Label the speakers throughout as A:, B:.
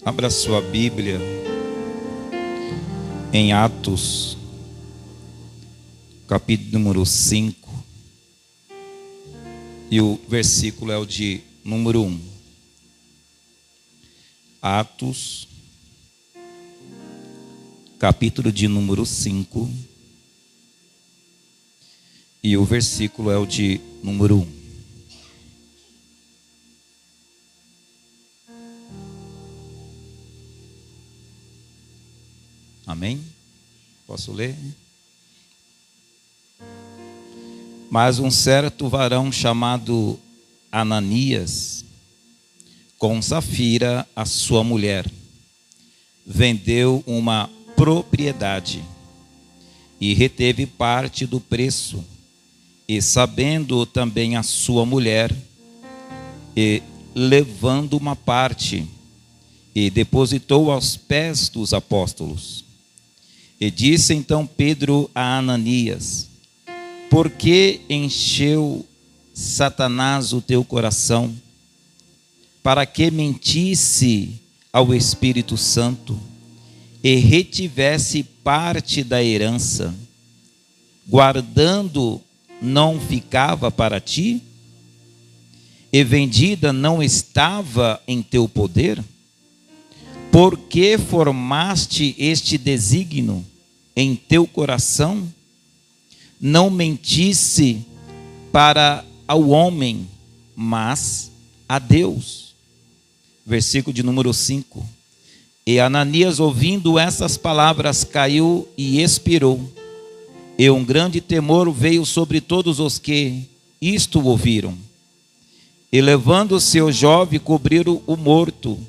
A: Abra sua Bíblia em Atos, capítulo número 5, e o versículo é o de número 1. Atos, capítulo de número 5, e o versículo é o de número 1. Amém? Posso ler? Mas um certo varão chamado Ananias, com Safira, a sua mulher, vendeu uma propriedade e reteve parte do preço, e sabendo também a sua mulher, e levando uma parte, e depositou aos pés dos apóstolos. E disse então Pedro a Ananias: por que encheu Satanás o teu coração, para que mentisse ao Espírito Santo e retivesse parte da herança, guardando não ficava para ti? E vendida não estava em teu poder? Por que formaste este desígnio em teu coração? Não mentisse para ao homem, mas a Deus. Versículo de número 5. E Ananias, ouvindo essas palavras, caiu e expirou. E um grande temor veio sobre todos os que isto ouviram. E levando-se o jovem, cobriram o morto,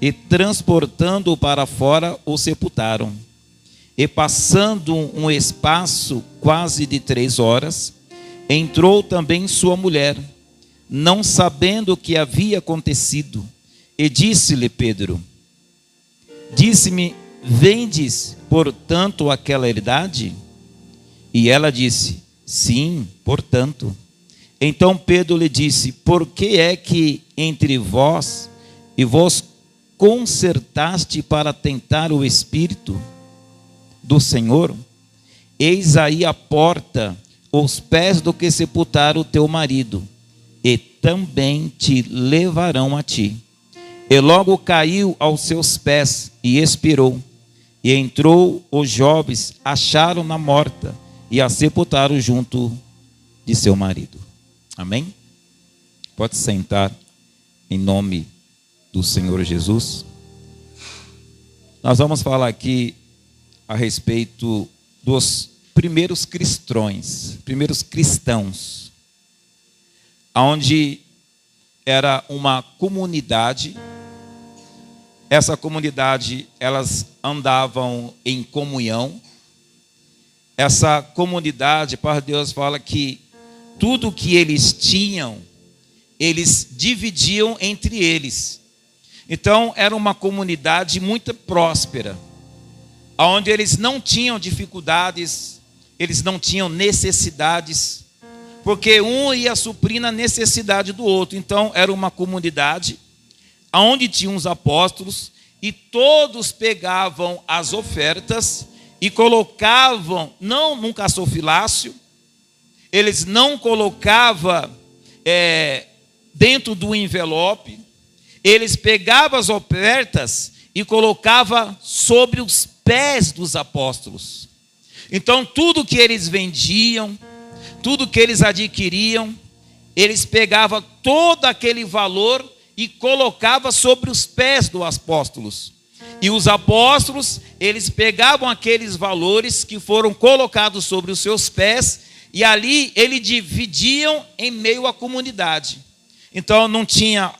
A: e transportando-o para fora, o sepultaram. E passando um espaço quase de 3 horas, entrou também sua mulher, não sabendo o que havia acontecido. E disse-lhe Pedro: disse-me, vendes, portanto, aquela herdade? E ela disse: sim, portanto. Então Pedro lhe disse: por que é que entre vós e vós concertaste para tentar o Espírito do Senhor? Eis aí a porta, os pés do que sepultaram o teu marido, e também te levarão a ti. E logo caiu aos seus pés e expirou. E entrou os jovens, acharam-na morta e a sepultaram junto de seu marido. Amém? Pode sentar em nome do Senhor Jesus. Nós vamos falar aqui a respeito dos primeiros cristãos, onde era uma comunidade. Essa comunidade, elas andavam em comunhão. Essa comunidade, para Deus, fala que tudo que eles tinham, eles dividiam entre eles. Então, era uma comunidade muito próspera, onde eles não tinham dificuldades, eles não tinham necessidades, porque um ia suprir a necessidade do outro. Então, era uma comunidade onde tinham os apóstolos, e todos pegavam as ofertas e colocavam, não num caçofilácio, eles não colocavam dentro do envelope, eles pegavam as ofertas e colocavam sobre os pés dos apóstolos. Então, tudo que eles vendiam, tudo que eles adquiriam, eles pegavam todo aquele valor e colocavam sobre os pés dos apóstolos. E os apóstolos, eles pegavam aqueles valores que foram colocados sobre os seus pés, e ali eles dividiam em meio à comunidade. Então, não tinha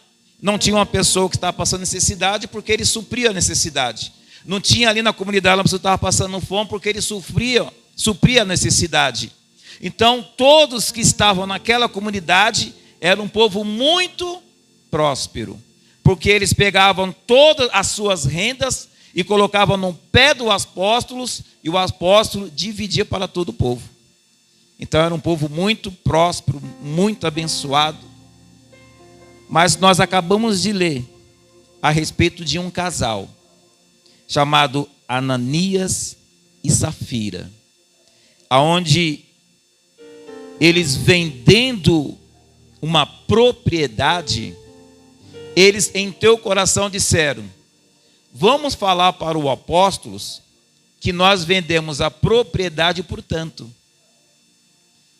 A: uma pessoa que estava passando necessidade, porque ele supria a necessidade. Não tinha ali na comunidade uma pessoa que estava passando fome, porque ele supria a necessidade. Então, todos que estavam naquela comunidade eram um povo muito próspero, porque eles pegavam todas as suas rendas e colocavam no pé dos apóstolos, e o apóstolo dividia para todo o povo. Então, era um povo muito próspero, muito abençoado. Mas nós acabamos de ler a respeito de um casal chamado Ananias e Safira, aonde eles vendendo uma propriedade, eles em teu coração disseram: vamos falar para os apóstolos que nós vendemos a propriedade por tanto.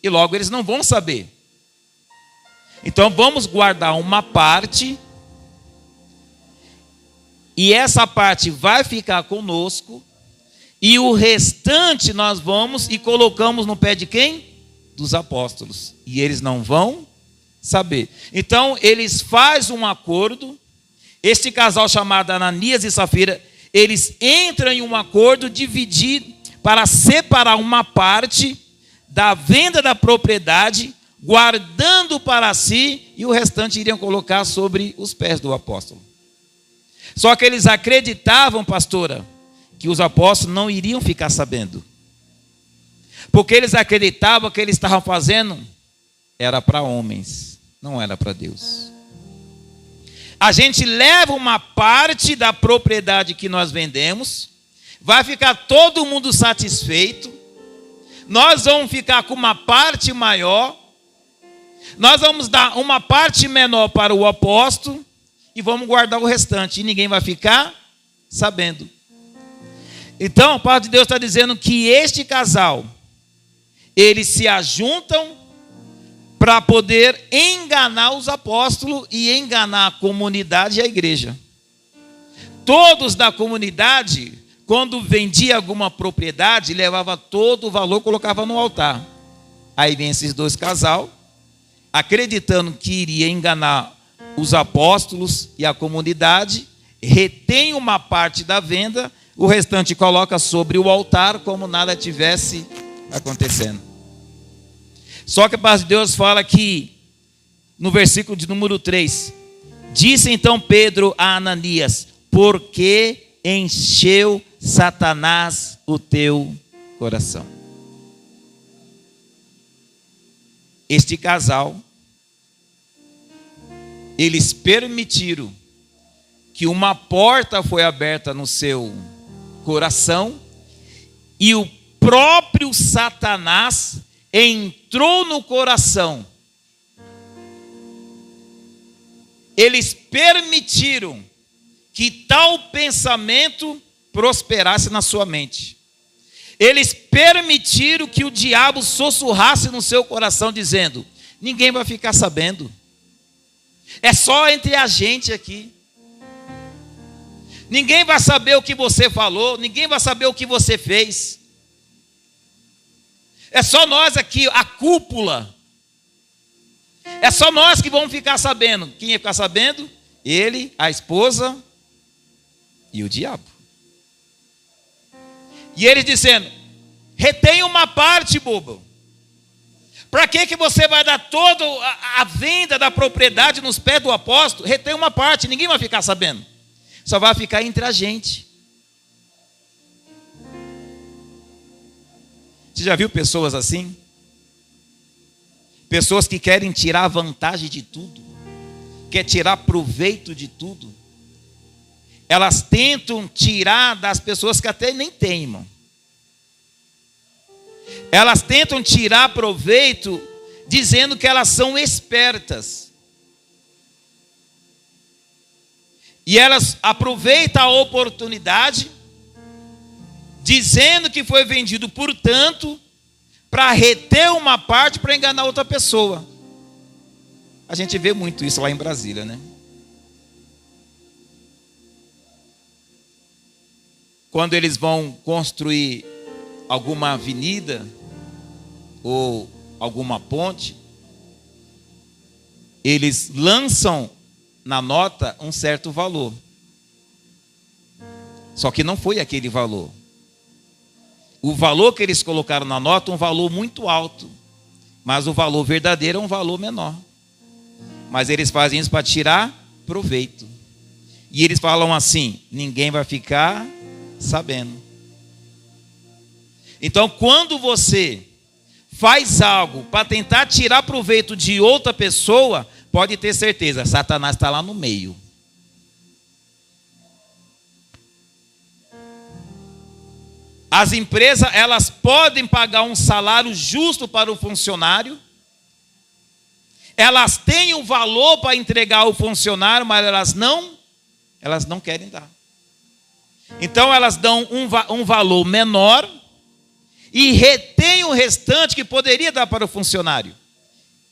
A: E logo eles não vão saber. Então vamos guardar uma parte, e essa parte vai ficar conosco, e o restante nós vamos e colocamos no pé de quem? Dos apóstolos. E eles não vão saber. Então eles fazem um acordo. Este casal chamado Ananias e Safira, eles entram em um acordo dividir para separar uma parte da venda da propriedade, guardando para si, e o restante iriam colocar sobre os pés do apóstolo. Só que eles acreditavam, pastora, que os apóstolos não iriam ficar sabendo. Porque eles acreditavam que eles estavam fazendo era para homens, não era para Deus. A gente leva uma parte da propriedade que nós vendemos, vai ficar todo mundo satisfeito, nós vamos ficar com uma parte maior, nós vamos dar uma parte menor para o apóstolo e vamos guardar o restante, e ninguém vai ficar sabendo. Então, a palavra de Deus está dizendo que este casal, eles se ajuntam para poder enganar os apóstolos e enganar a comunidade e a igreja. Todos da comunidade, quando vendia alguma propriedade, levava todo o valor, colocava no altar. Aí vem esses dois casal, acreditando que iria enganar os apóstolos e a comunidade, retém uma parte da venda, o restante coloca sobre o altar como nada tivesse acontecendo. Só que a palavra de Deus fala que, no versículo de número 3, disse então Pedro a Ananias: por que encheu Satanás o teu coração? Este casal, eles permitiram que uma porta foi aberta no seu coração, e o próprio Satanás entrou no coração. Eles permitiram que tal pensamento prosperasse na sua mente. Eles permitiram que o diabo sussurrasse no seu coração, dizendo: ninguém vai ficar sabendo. É só entre a gente aqui. Ninguém vai saber o que você falou, ninguém vai saber o que você fez. É só nós aqui, a cúpula. É só nós que vamos ficar sabendo. Quem ia ficar sabendo? Ele, a esposa e o diabo. E eles dizendo: retém uma parte, bobo. Para que você vai dar toda a venda da propriedade nos pés do apóstolo? Retém uma parte, ninguém vai ficar sabendo. Só vai ficar entre a gente. Você já viu pessoas assim? Pessoas que querem tirar vantagem de tudo, quer tirar proveito de tudo. Elas tentam tirar das pessoas que até nem têm, irmão. Elas tentam tirar proveito dizendo que elas são espertas. E elas aproveitam a oportunidade, dizendo que foi vendido por tanto, para reter uma parte para enganar outra pessoa. A gente vê muito isso lá em Brasília, né? Quando eles vão construir alguma avenida ou alguma ponte, eles lançam na nota um certo valor. Só que não foi aquele valor. O valor que eles colocaram na nota é um valor muito alto, mas o valor verdadeiro é um valor menor. Mas eles fazem isso para tirar proveito. E eles falam assim: ninguém vai ficar sabendo. Então, quando você faz algo para tentar tirar proveito de outra pessoa, pode ter certeza, Satanás está lá no meio. As empresas, elas podem pagar um salário justo para o funcionário. Elas têm o valor para entregar ao funcionário, mas elas não querem dar. Então elas dão um valor menor e retêm o restante que poderia dar para o funcionário.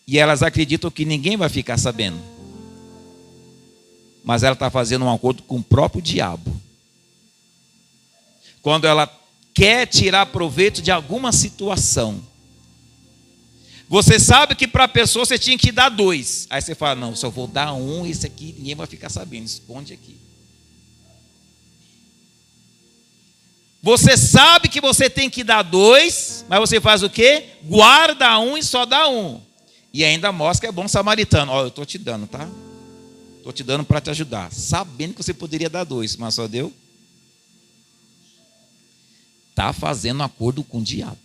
A: E elas acreditam que ninguém vai ficar sabendo. Mas ela está fazendo um acordo com o próprio diabo. Quando ela quer tirar proveito de alguma situação. Você sabe que para a pessoa você tinha que dar 2. Aí você fala, não, só vou dar 1, esse aqui ninguém vai ficar sabendo, esconde aqui. Você sabe que você tem que dar 2, mas você faz o quê? Guarda 1 e só dá 1. E ainda mostra que é bom samaritano. Ó, eu estou te dando, tá? Estou te dando para te ajudar. Sabendo que você poderia dar 2, mas só deu. Está fazendo acordo com o diabo.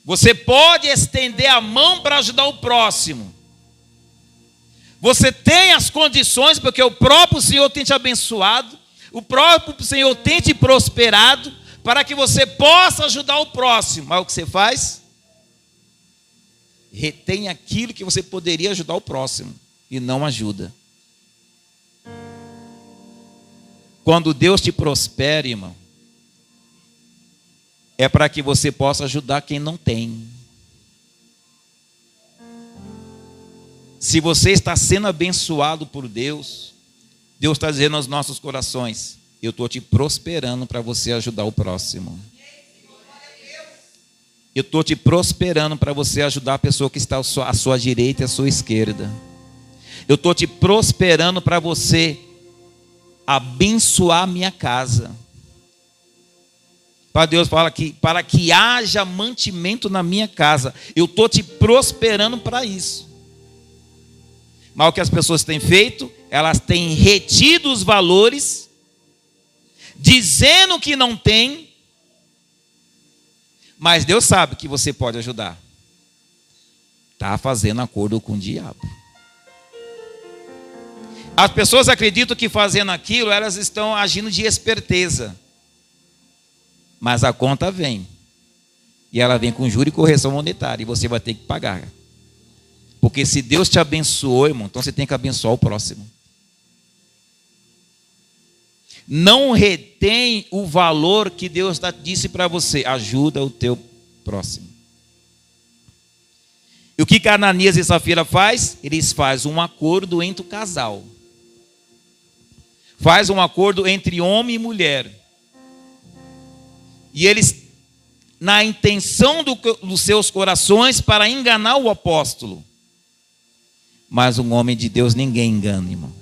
A: Você pode estender a mão para ajudar o próximo. Você tem as condições, porque o próprio Senhor tem te abençoado, o próprio Senhor tem te prosperado, para que você possa ajudar o próximo. Mas o que você faz? Retém aquilo que você poderia ajudar o próximo, e não ajuda. Quando Deus te prospera, irmão, é para que você possa ajudar quem não tem. Se você está sendo abençoado por Deus, Deus está dizendo aos nossos corações, eu estou te prosperando para você ajudar o próximo. Eu estou te prosperando para você ajudar a pessoa que está à sua direita e à sua esquerda. Eu estou te prosperando para você abençoar a minha casa. Para Deus fala que para que haja mantimento na minha casa, eu estou te prosperando para isso. Mas o que as pessoas têm feito, elas têm retido os valores, dizendo que não tem, mas Deus sabe que você pode ajudar. Está fazendo acordo com o diabo. As pessoas acreditam que fazendo aquilo, elas estão agindo de esperteza. Mas a conta vem. E ela vem com juros e correção monetária. E você vai ter que pagar. Porque se Deus te abençoou, irmão, então você tem que abençoar o próximo. Não retém o valor que Deus disse para você. Ajuda o teu próximo. E o que Ananias e Safira faz? Eles fazem um acordo entre o casal. Faz um acordo entre homem e mulher. E eles, na intenção dos seus corações, para enganar o apóstolo. Mas um homem de Deus ninguém engana, irmão.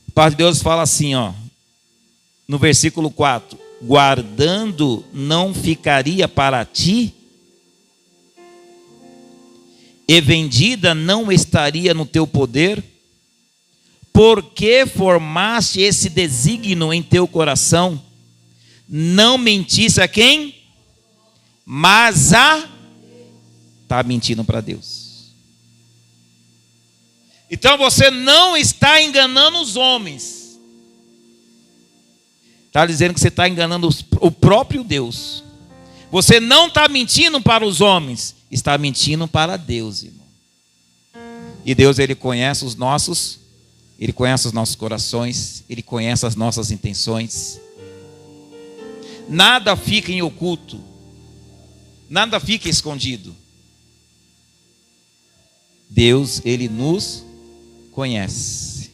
A: A palavra de Deus fala assim, ó, no versículo 4: guardando não ficaria para ti, e vendida não estaria no teu poder? Porque formaste esse desígnio em teu coração? Não mentisse a quem? Mas está mentindo para Deus. Então você não está enganando os homens. Está dizendo que você está enganando o próprio Deus. Você não está mentindo para os homens, está mentindo para Deus, irmão. E Deus, Ele conhece os nossos corações, Ele conhece as nossas intenções. Nada fica em oculto, nada fica escondido. Deus, Ele nos conhece.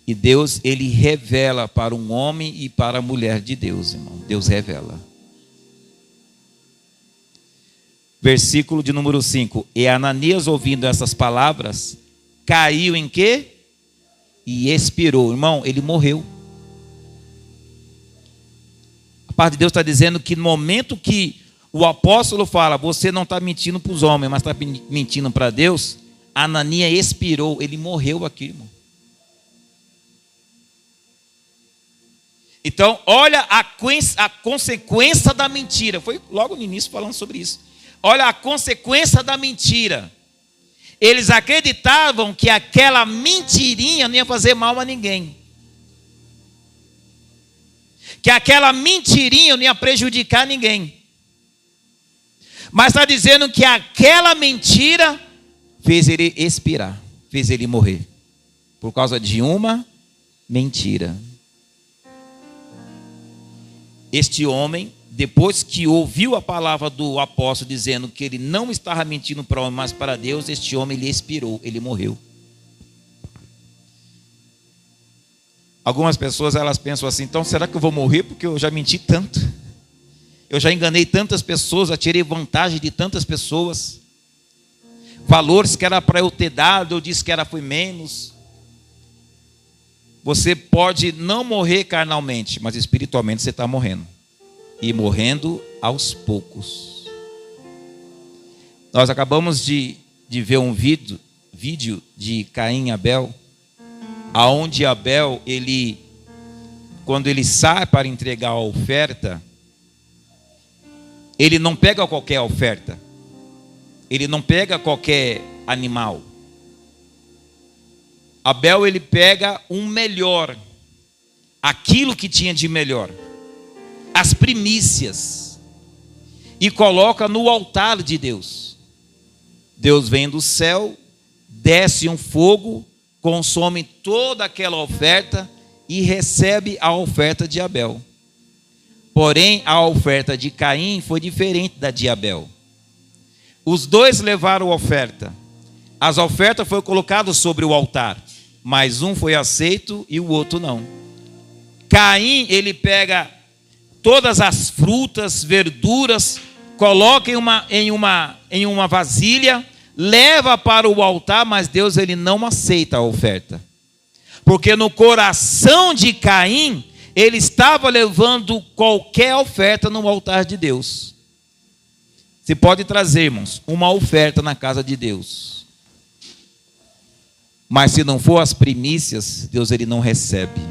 A: E Deus, Ele revela para um homem e para a mulher de Deus, irmão. Deus revela. Versículo de número 5. E Ananias, ouvindo essas palavras, caiu em quê? E expirou. Irmão, ele morreu. A parte de Deus está dizendo que no momento que o apóstolo fala, você não está mentindo para os homens, mas está mentindo para Deus, Ananias expirou, ele morreu aqui, irmão. Então, olha a consequência da mentira. Foi logo no início falando sobre isso. Olha a consequência da mentira. Eles acreditavam que aquela mentirinha não ia fazer mal a ninguém. que aquela mentirinha não ia prejudicar ninguém. Mas está dizendo que aquela mentira fez ele expirar, fez ele morrer. Por causa de uma mentira. Este homem, depois que ouviu a palavra do apóstolo dizendo que ele não estava mentindo para o homem, mas para Deus, este homem ele expirou, ele morreu. Algumas pessoas elas pensam assim, então será que eu vou morrer porque eu já menti tanto? Eu já enganei tantas pessoas, já tirei vantagem de tantas pessoas. Valores que era para eu ter dado, eu disse que era foi menos. Você pode não morrer carnalmente, mas espiritualmente você está morrendo. E morrendo aos poucos. Nós acabamos de ver um vídeo de Caim e Abel, aonde Abel, quando ele sai para entregar a oferta, ele não pega qualquer oferta. Ele não pega qualquer animal. Abel, ele pega um melhor, aquilo que tinha de melhor, as primícias, e coloca no altar de Deus. Deus vem do céu, desce um fogo, consome toda aquela oferta e recebe a oferta de Abel. Porém, a oferta de Caim foi diferente da de Abel. Os dois levaram a oferta. As ofertas foram colocadas sobre o altar, mas um foi aceito e o outro não. Caim, ele pega todas as frutas, verduras, coloca em uma vasilha, leva para o altar, mas Deus ele não aceita a oferta. Porque no coração de Caim, ele estava levando qualquer oferta no altar de Deus. Você pode trazer, irmãos, uma oferta na casa de Deus. Mas se não for as primícias, Deus ele não recebe.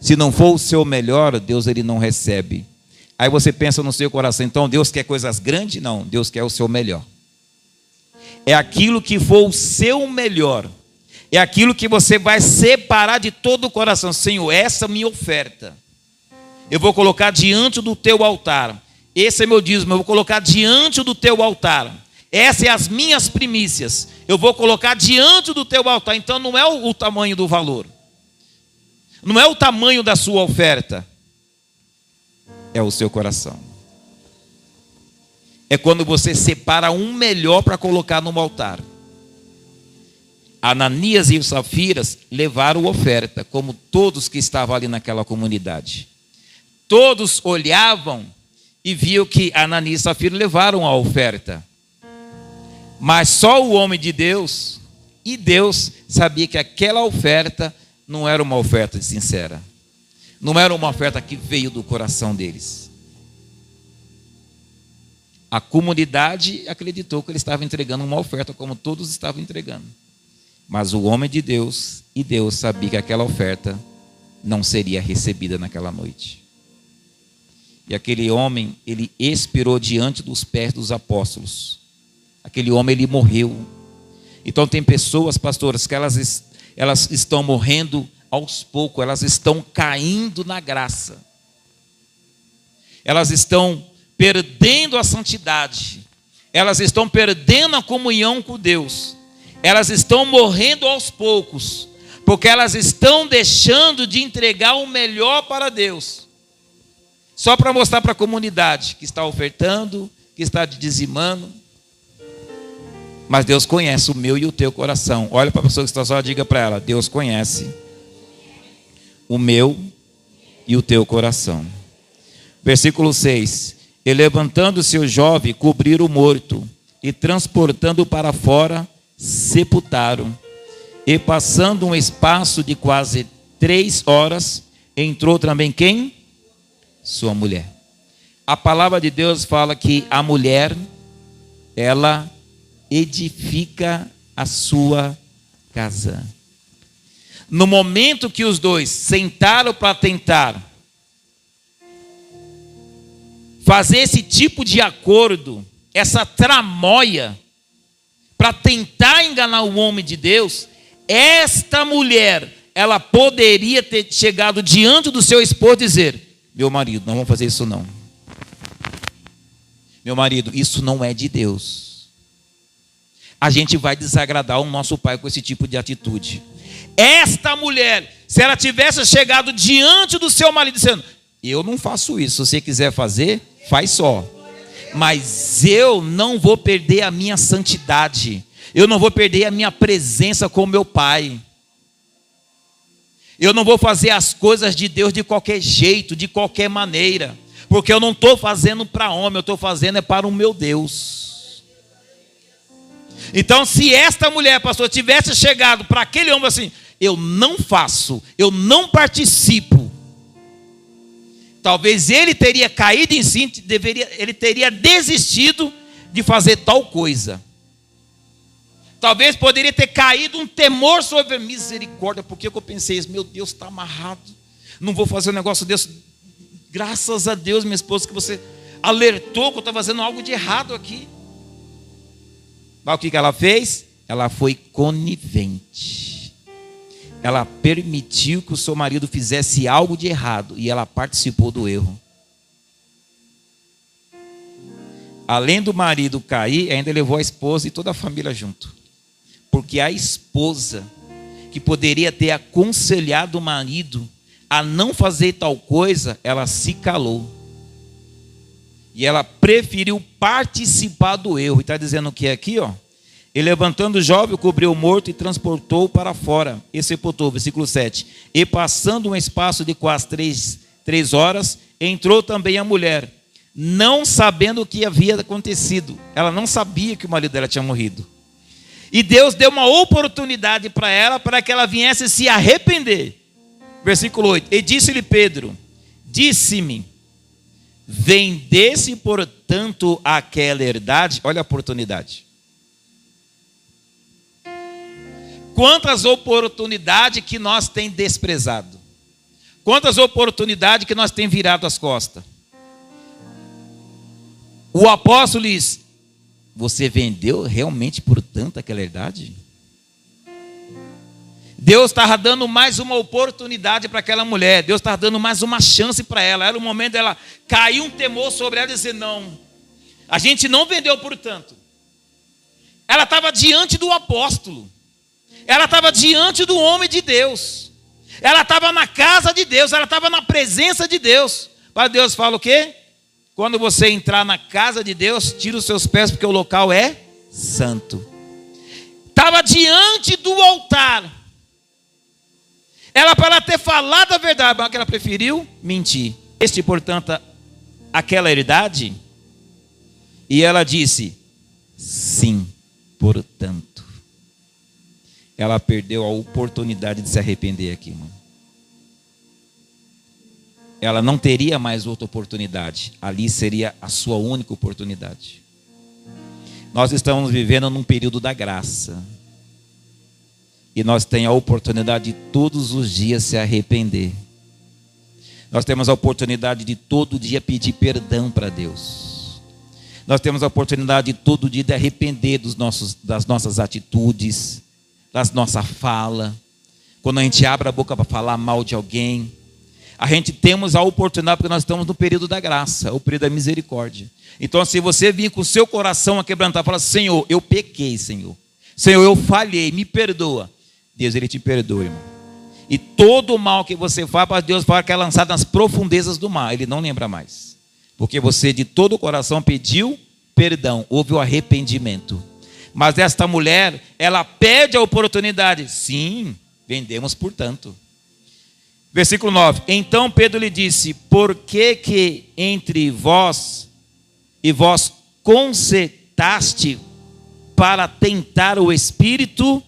A: Se não for o seu melhor, Deus ele não recebe. Aí você pensa no seu coração, então Deus quer coisas grandes? Não, Deus quer o seu melhor. É aquilo que for o seu melhor. É aquilo que você vai separar de todo o coração. Senhor, essa é a minha oferta. Eu vou colocar diante do teu altar. Esse é meu dízimo, eu vou colocar diante do teu altar. Essas são as minhas primícias. Eu vou colocar diante do teu altar. Então não é o tamanho do valor. Não é o tamanho da sua oferta. É o seu coração. É quando você separa um melhor para colocar no altar. Ananias e os Safiras levaram oferta, como todos que estavam ali naquela comunidade. Todos olhavam e viam que Ananias e Safira levaram a oferta. Mas só o homem de Deus, e Deus sabia que aquela oferta não era uma oferta sincera. Não era uma oferta que veio do coração deles. A comunidade acreditou que ele estava entregando uma oferta como todos estavam entregando. Mas o homem de Deus e Deus sabia que aquela oferta não seria recebida naquela noite. E aquele homem, ele expirou diante dos pés dos apóstolos. Aquele homem, ele morreu. Então tem pessoas, pastores, que elas estão morrendo aos poucos, elas estão caindo na graça. Elas estão perdendo a santidade. Elas estão perdendo a comunhão com Deus. Elas estão morrendo aos poucos, porque elas estão deixando de entregar o melhor para Deus. Só para mostrar para a comunidade que está ofertando, que está dizimando. Mas Deus conhece o meu e o teu coração. Olha para a pessoa que está só, diga para ela: Deus conhece o meu e o teu coração. Versículo 6. E levantando-se o jovem, cobriram o morto, e transportando-o para fora, sepultaram. E passando um espaço de quase 3 horas, entrou também quem? Sua mulher. A palavra de Deus fala que a mulher, ela edifica a sua casa. No momento que os dois sentaram para tentar fazer esse tipo de acordo, essa tramóia, para tentar enganar o homem de Deus, esta mulher, ela poderia ter chegado diante do seu esposo e dizer: Meu marido, não vamos fazer isso não. Meu marido, isso não é de Deus. A gente vai desagradar o nosso pai com esse tipo de atitude. Esta mulher, se ela tivesse chegado diante do seu marido dizendo: eu não faço isso, se você quiser fazer, faz só. Mas eu não vou perder a minha santidade. Eu não vou perder a minha presença com meu pai. Eu não vou fazer as coisas de Deus de qualquer jeito, de qualquer maneira. Porque eu não estou fazendo para homem, eu estou fazendo é para o meu Deus. Então, se esta mulher, pastor, tivesse chegado para aquele homem assim: eu não faço, eu não participo. Talvez ele teria caído em si, ele teria desistido de fazer tal coisa. Talvez poderia ter caído um temor sobre misericórdia. Por que eu pensei isso? Meu Deus, está amarrado. Não vou fazer um negócio desse. Graças a Deus, minha esposa, que você alertou que eu estou fazendo algo de errado aqui. Mas o que ela fez? Ela foi conivente. Ela permitiu que o seu marido fizesse algo de errado e ela participou do erro. Além do marido cair, ainda levou a esposa e toda a família junto. Porque a esposa, que poderia ter aconselhado o marido a não fazer tal coisa, ela se calou. E ela preferiu participar do erro. E está dizendo o que é aqui, ó? E levantando o jovem, cobriu o morto e transportou para fora, e sepultou. Versículo 7. E passando um espaço de quase 3 horas, entrou também a mulher, não sabendo o que havia acontecido. Ela não sabia que o marido dela tinha morrido. E Deus deu uma oportunidade para ela, para que ela viesse se arrepender. Versículo 8. E disse-lhe Pedro: disse-me, vendesse portanto aquela herdade. Olha a oportunidade. Quantas oportunidades que nós tem desprezado. Quantas oportunidades que nós tem virado as costas. O apóstolo diz: você vendeu realmente por tanto aquela herdade? Deus estava dando mais uma oportunidade para aquela mulher. Deus estava dando mais uma chance para ela. Era o momento dela cair um temor sobre ela e dizer: não, a gente não vendeu por tanto. Ela estava diante do apóstolo. Ela estava diante do homem de Deus. Ela estava na casa de Deus. Ela estava na presença de Deus. Para Deus fala o quê? Quando você entrar na casa de Deus, tira os seus pés, porque o local é santo. Estava diante do altar. Ela, para ela ter falado a verdade, mas ela preferiu mentir. Este, portanto, aquela herdade. E ela disse: sim, portanto. Ela perdeu a oportunidade de se arrepender aqui, irmão. Ela não teria mais outra oportunidade. Ali seria a sua única oportunidade. Nós estamos vivendo num período da graça. E nós temos a oportunidade de todos os dias se arrepender. Nós temos a oportunidade de todo dia pedir perdão para Deus. Nós temos a oportunidade de todo dia de arrepender das nossas atitudes, da nossa fala. Quando a gente abre a boca para falar mal de alguém, a gente temos a oportunidade, porque nós estamos no período da graça, o período da misericórdia. Então, se você vir com o seu coração a quebrantar, fala: Senhor, eu pequei, Senhor. Senhor, eu falhei, me perdoa. Deus, Ele te perdoa, irmão. E todo o mal que você faz, para Deus fala que é lançado nas profundezas do mar. Ele não lembra mais. Porque você de todo o coração pediu perdão, houve o arrependimento. Mas esta mulher, ela pede a oportunidade. Sim, vendemos por tanto. Versículo 9. Então Pedro lhe disse: por que entre vós e vós concertaste para tentar o Espírito?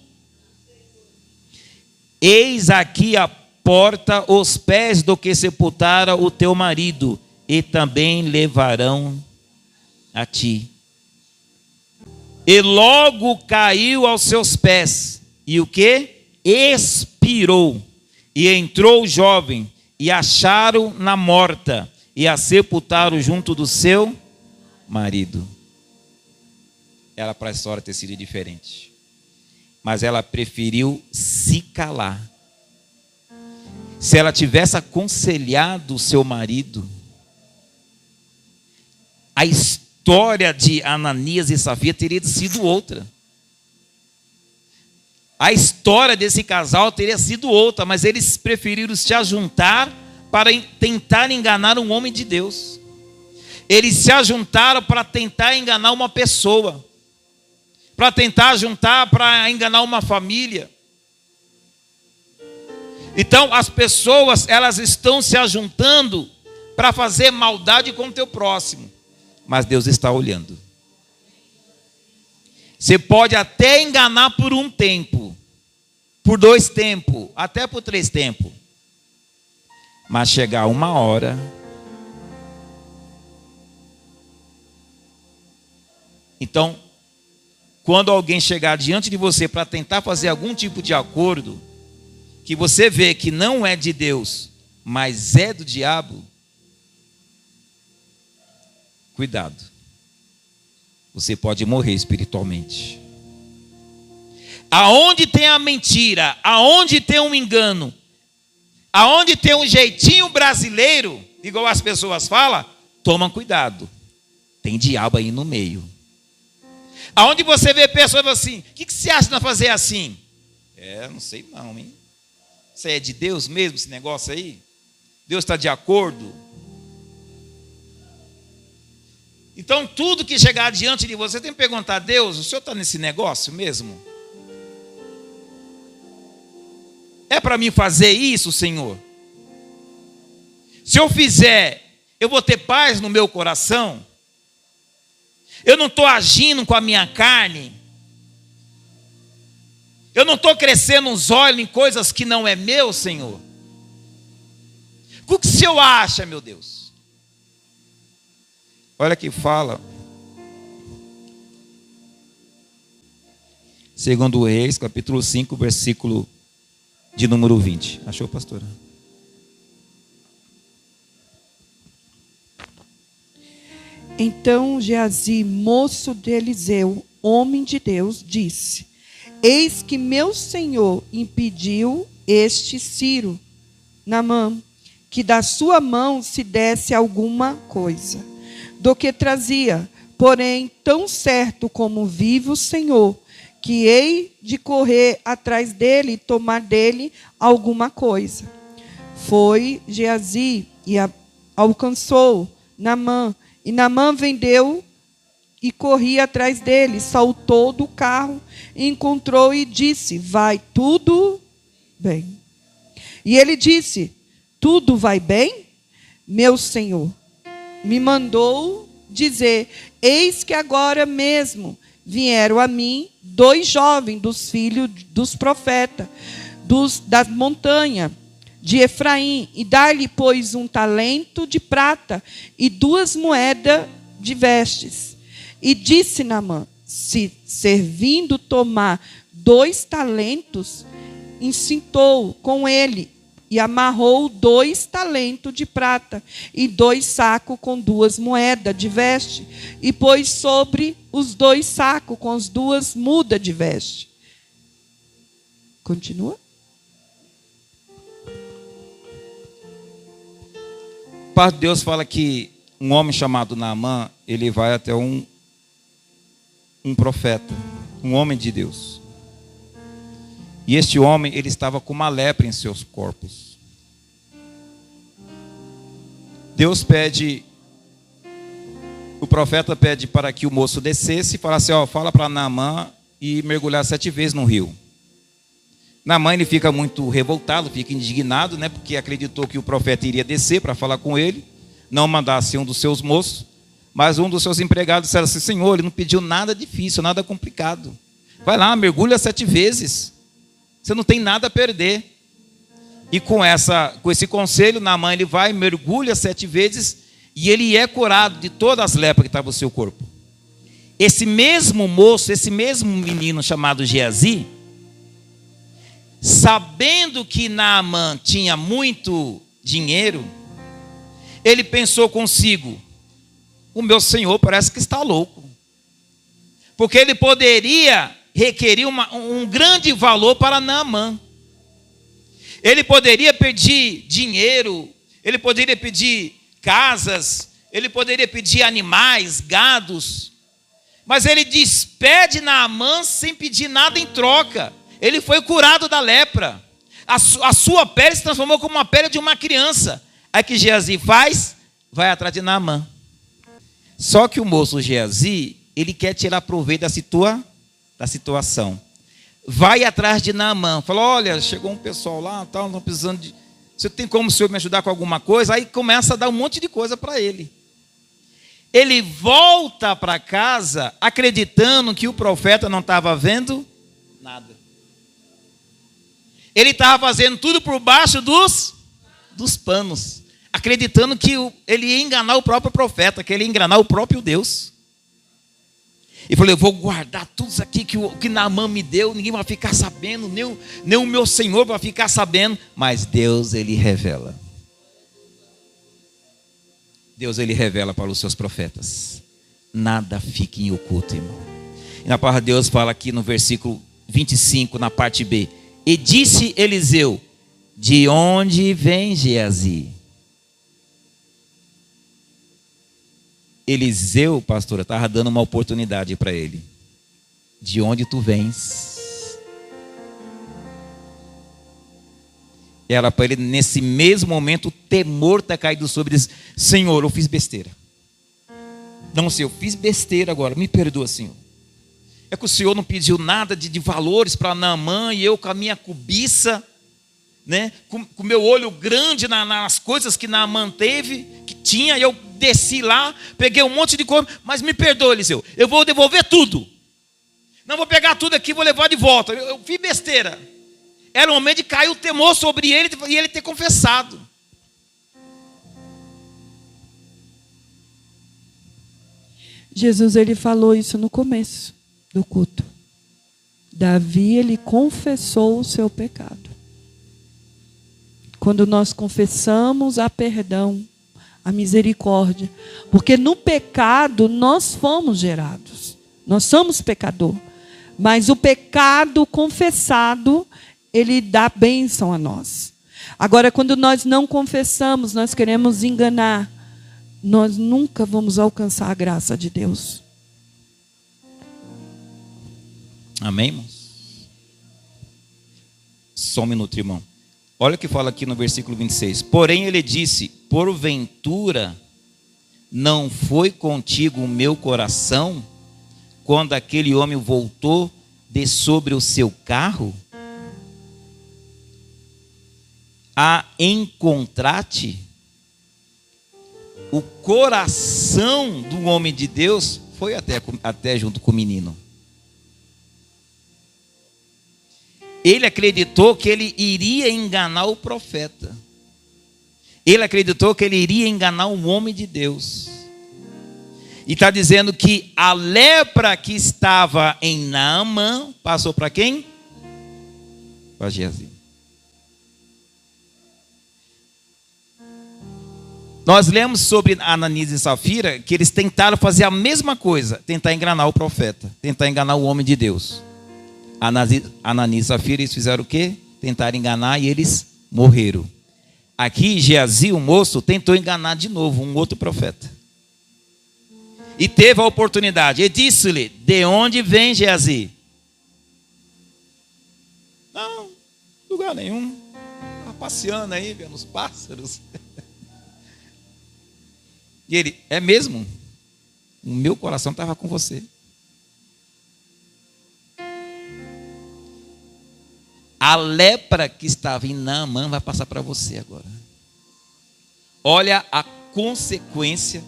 A: Eis aqui a porta os pés do que sepultara o teu marido, e também levarão a ti. E logo caiu aos seus pés, e o que? Expirou. E entrou o jovem, e acharam-na morta, e a sepultaram junto do seu marido. Era para a história ter sido diferente. Mas ela preferiu se calar. Se ela tivesse aconselhado o seu marido, a história de Ananias e Safira teria sido outra. A história desse casal teria sido outra, mas eles preferiram se ajuntar para tentar enganar um homem de Deus. Eles se ajuntaram para tentar enganar uma pessoa, para tentar juntar para enganar uma família. Então as pessoas, elas estão se ajuntando para fazer maldade com o teu próximo, mas Deus está olhando. Você pode até enganar por um tempo, por 2 tempos, até por 3 tempos, mas chegar uma hora, então, quando alguém chegar diante de você para tentar fazer algum tipo de acordo, que você vê que não é de Deus, mas é do diabo, cuidado. Você pode morrer espiritualmente. Aonde tem a mentira, aonde tem um engano, aonde tem um jeitinho brasileiro, igual as pessoas falam, toma cuidado. Tem diabo aí no meio. Aonde você vê pessoas assim, o que você acha de fazer assim? Não sei não, hein? Isso é de Deus mesmo, esse negócio aí? Deus está de acordo? Então, tudo que chegar diante de você, tem que perguntar a Deus, o Senhor está nesse negócio mesmo? É para mim fazer isso, Senhor? Se eu fizer, eu vou ter paz no meu coração? Eu não estou agindo com a minha carne? Eu não estou crescendo os olhos em coisas que não é meu, Senhor? O que o Senhor acha, meu Deus? Olha que fala. 2 Reis, capítulo 5, versículo de número 20. Achou, pastora?
B: Então Geazi, moço de Eliseu, homem de Deus, disse: Eis que meu senhor impediu este Ciro, Naamã, que da sua mão se desse alguma coisa, do que trazia. Porém, tão certo como vive o Senhor, que hei de correr atrás dele e tomar dele alguma coisa. Foi Geazi e alcançou Naamã, e Naamã vendeu e corria atrás dele, saltou do carro, encontrou e disse: Vai tudo bem? E ele disse: Tudo vai bem? Meu senhor me mandou dizer: Eis que agora mesmo vieram a mim 2 jovens dos filhos dos profetas, das montanhas de Efraim, e dar-lhe, pois, 1 talento de prata e 2 moedas de vestes. E disse Naamã: se servindo tomar 2 talentos, incitou com ele e amarrou 2 talentos de prata e 2 sacos com 2 moedas de veste, e pôs sobre os 2 sacos com as 2 mudas de veste. Continua.
A: A palavra de Deus fala que um homem chamado Naamã, ele vai até um profeta, um homem de Deus. E este homem, ele estava com uma lepra em seus corpos. Deus pede, o profeta pede para que o moço descesse e falasse: fala para Naamã e mergulhar 7 vezes no rio. Naamã, ele fica muito revoltado, fica indignado, porque acreditou que o profeta iria descer para falar com ele, não mandasse um dos seus moços, mas um dos seus empregados disse assim: Senhor, ele não pediu nada difícil, nada complicado. Vai lá, mergulha 7 vezes. Você não tem nada a perder. E com esse conselho, Naamã, ele vai, mergulha 7 vezes, e ele é curado de todas as lepras que estavam no seu corpo. Esse mesmo moço, esse mesmo menino chamado Geazi, sabendo que Naamã tinha muito dinheiro, ele pensou consigo: o meu senhor parece que está louco, porque ele poderia requerir um grande valor para Naamã. Ele poderia pedir dinheiro, ele poderia pedir casas, ele poderia pedir animais, gados, mas ele despede Naamã sem pedir nada em troca. Ele foi curado da lepra. A sua pele se transformou como uma pele de uma criança. Aí que Geazi faz? Vai atrás de Naamã. Só que o moço Geazi, ele quer tirar proveito da situação. Vai atrás de Naamã. Fala, olha, chegou um pessoal lá, tal, não precisando de... Você tem como o senhor me ajudar com alguma coisa? Aí começa a dar um monte de coisa para ele. Ele volta para casa acreditando que o profeta não estava vendo nada. Ele estava fazendo tudo por baixo dos panos, acreditando que ele ia enganar o próprio profeta, que ele ia enganar o próprio Deus. E falou, eu vou guardar tudo isso aqui que Naamã me deu, ninguém vai ficar sabendo, nem o meu Senhor vai ficar sabendo. Mas Deus, ele revela. Deus, ele revela para os seus profetas. Nada fique em oculto, irmão. E na palavra de Deus fala aqui no versículo 25, na parte B. E disse Eliseu, de onde vem Geazi? Eliseu, pastora, estava dando uma oportunidade para ele. De onde tu vens? Era para ele, nesse mesmo momento, o temor está caído sobre ele. Senhor, eu fiz besteira. Não, Senhor, eu fiz besteira agora. Me perdoa, Senhor. É que o Senhor não pediu nada de valores para Naamã, e eu com a minha cobiça, né, com o meu olho grande nas coisas que Naamã teve, que tinha, eu desci lá, peguei um monte de coisa, mas me perdoa, Eliseu, eu vou devolver tudo. Não vou pegar tudo aqui e vou levar de volta. Eu fiz besteira. Era o momento de cair o temor sobre ele e ele ter confessado.
B: Jesus, ele falou isso no começo do culto. Davi, ele confessou o seu pecado. Quando nós confessamos, há perdão, a misericórdia. Porque no pecado nós fomos gerados. Nós somos pecador. Mas o pecado confessado, ele dá bênção a nós. Agora, quando nós não confessamos, nós queremos enganar, nós nunca vamos alcançar a graça de Deus.
A: Amém, irmãos? Só um minuto, irmão. Olha o que fala aqui no versículo 26. Porém ele disse, porventura não foi contigo o meu coração, quando aquele homem voltou de sobre o seu carro, a encontrar-te? O coração do homem de Deus foi até junto com o menino. Ele acreditou que ele iria enganar o profeta. Ele acreditou que ele iria enganar um homem de Deus. E está dizendo que a lepra que estava em Naamã passou para quem? Para Geazi. Nós lemos sobre Ananias e Safira que eles tentaram fazer a mesma coisa, tentar enganar o profeta, tentar enganar o homem de Deus. Ananias e Safira, eles fizeram o quê? Tentaram enganar e eles morreram. Aqui Geazi, o moço, tentou enganar de novo um outro profeta. E teve a oportunidade. E disse-lhe, de onde vem Geazi? Não, lugar nenhum. Está passeando aí, vendo os pássaros. E ele, é mesmo? O meu coração estava com você. A lepra que estava em Naamã vai passar para você agora. Olha a consequência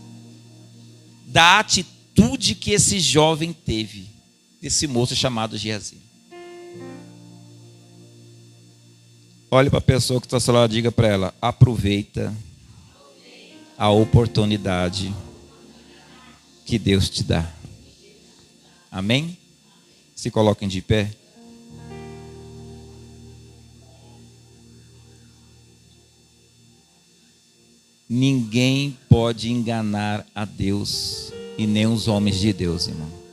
A: da atitude que esse jovem teve, esse moço chamado Geazi. Olhe para a pessoa que está ao seu lado e diga para ela, aproveita a oportunidade que Deus te dá. Amém? Se coloquem de pé. Ninguém pode enganar a Deus e nem os homens de Deus, irmão.